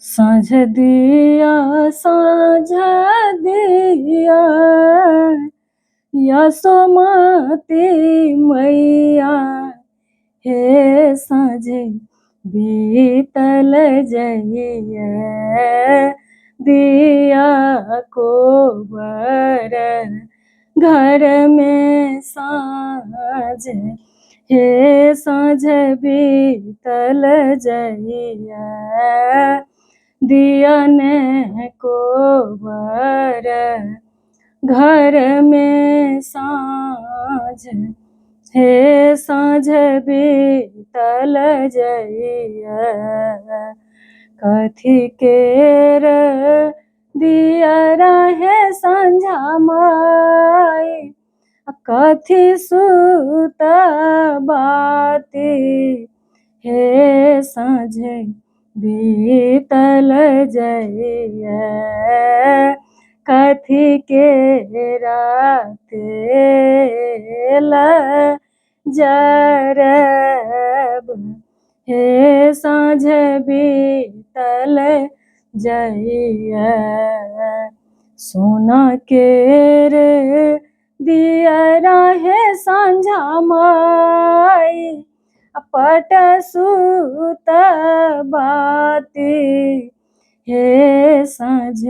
साँझ दिया साँझ दिया यशोमती मैया, हे साँझ बीतल जइया दिया को बर घर में साँझ, हे साँझ बीतल जइया दिया ने को बर घर में साँझ, हे साँझ बीतल जइया कथी केर दिया रहे संझा माई, कथी सुत बाती, हे साँझ बीतल जइया कथी के रात जरब, हे साँझ बीतल जइया सोना केर दिया रहे संझा माई, पट सुत बाती, हे साँझ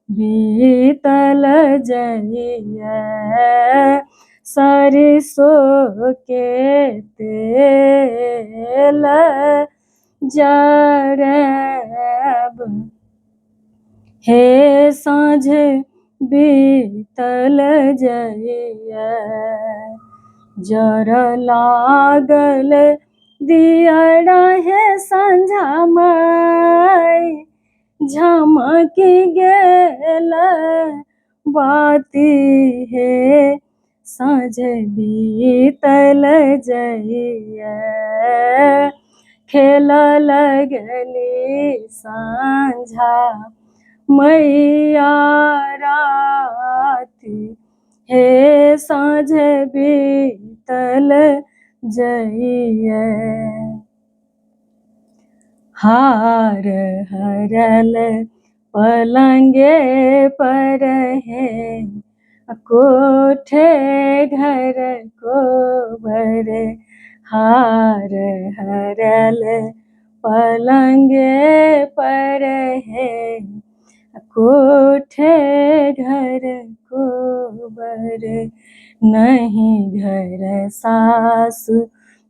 बीतल जइया सरिसो के तेल जरब, हे साँझ बीतल जइया जर लागल दिया रहे संझा माई, झमकी गेल बाती, हे साँझ बीतल जइया खेल लगली साँझा मैया राती, हे साँझ बीतल जइया हार हरल पलंगे पर है कोठे घर को बर, हार हरल पलंगे पर है कोठे घर को बर, नहीं घर सासु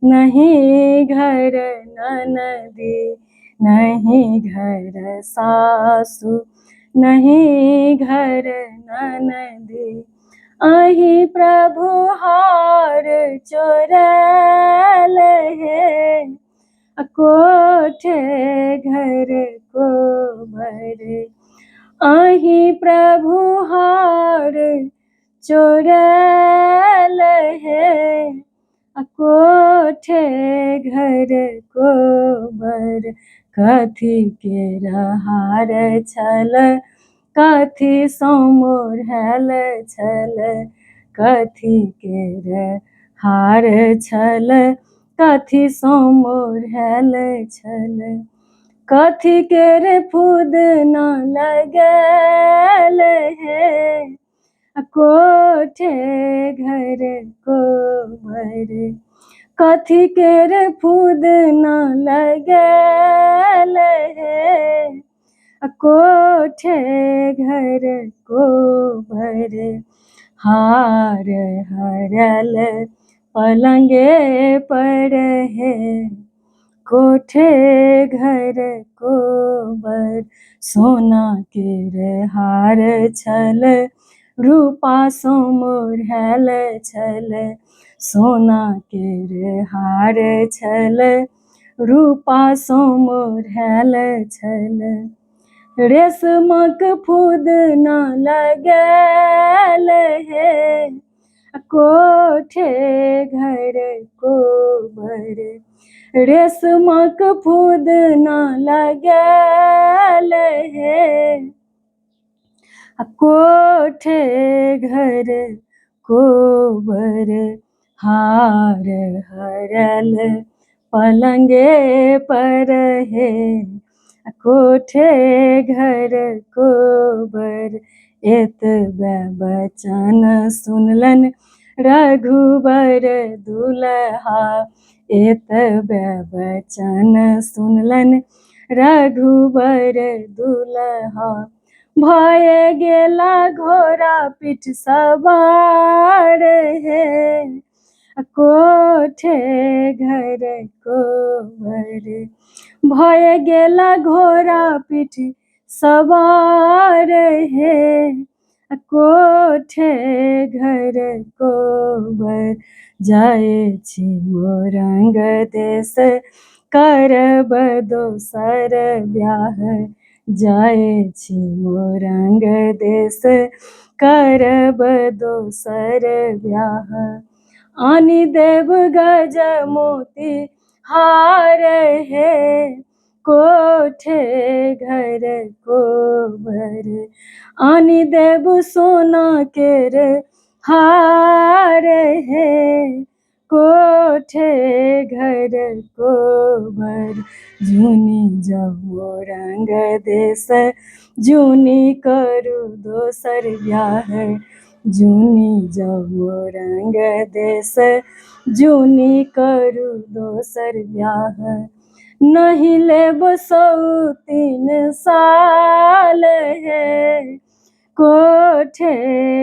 नहीं घर ननदी, नहीं घर सासु नहीं घर ननदी, अहि प्रभु हार चोरल है कोठे घर को बर, अहि प्रभु हार चोरल है कोठे घर को बर, कथी के हार छल कथी सोमोर हेल छल, कथी के हार छल कथी सोमोर हेल छल, कथी के फूद न लगल है कोठे घर को बर, कथी के फूद न लगल है कोठे घर को बर, हार हरल पलंगे पर है कोठे घर को बर, सोना के हार छल रूपा सोमोर हेल छल, सोना के हार छल रूपा सोमोर हेल छल, रेशमक फूद न लगल है कोठे घर को बर, रेशमक फूद न लगल है कोठे घर को बर, हार हरल पलंगे पर है कोठे घर कोबर, एतबे बचन सुनलन रघुबर दुल्हा। एतबे बचन सुनलन रघुबर दुल्हा। भय गेला घोड़ा पीठ सवार हे, कोठे घर कोबर। भय गेला घोड़ा पीठ सवार हे, कोठे घर कोबर। जाए छी मोरंग देश, करब दोसर ब्याह। जाए छी मोरंग देश, करब दोसर ब्याह। आनि देव गज मोती हार हे, कोठे घर कोबर। आनि देव सोना केर हार हे, कोठे घर कोबर। जुनी जब मोरंग देश, जुनी करू दोसर ब्याह। जुनी जब मोरंग देश, जुनी करू दोसर ब्याह। नहीं लेब सौतीन साल हे, कोठे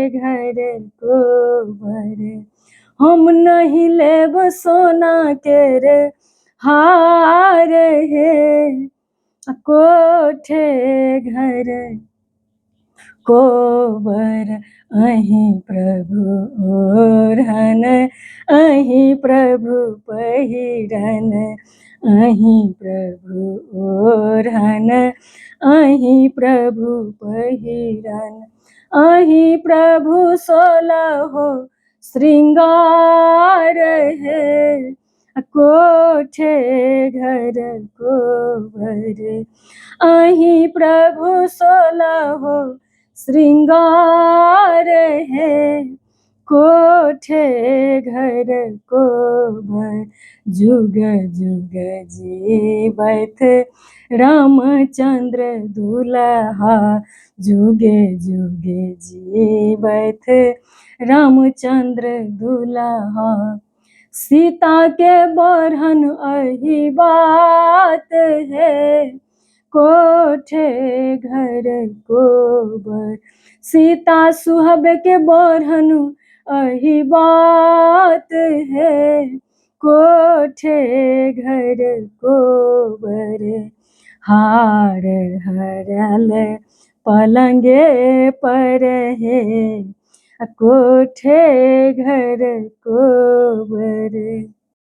घर कोबर। हम नहीं लेब सोना केर हार हे, कोठे घर कोबर। अहीं प्रभु ओढ़न, अहीं प्रभु पहिरन। अहीं प्रभु ओढ़न, अहीं प्रभु पहिरन। अहीं प्रभु सोलहो श्रृंगार हे, कोठे घर कोबर। अहीं प्रभु सोलहो श्रृंगार हे, कोठे घर कोबर। जुग जुग जीवैत रामचंद्र दुल्हा। जुगे जुगे जीवैत रामचंद्र दुल्हा। सीता के बरहन अही बात है, कोठे घर कोबर। सीता सुहब के बरहन अही बात है, कोठे घर कोबर। हार हरल पलंगे पर है, कोठे घर कोबर।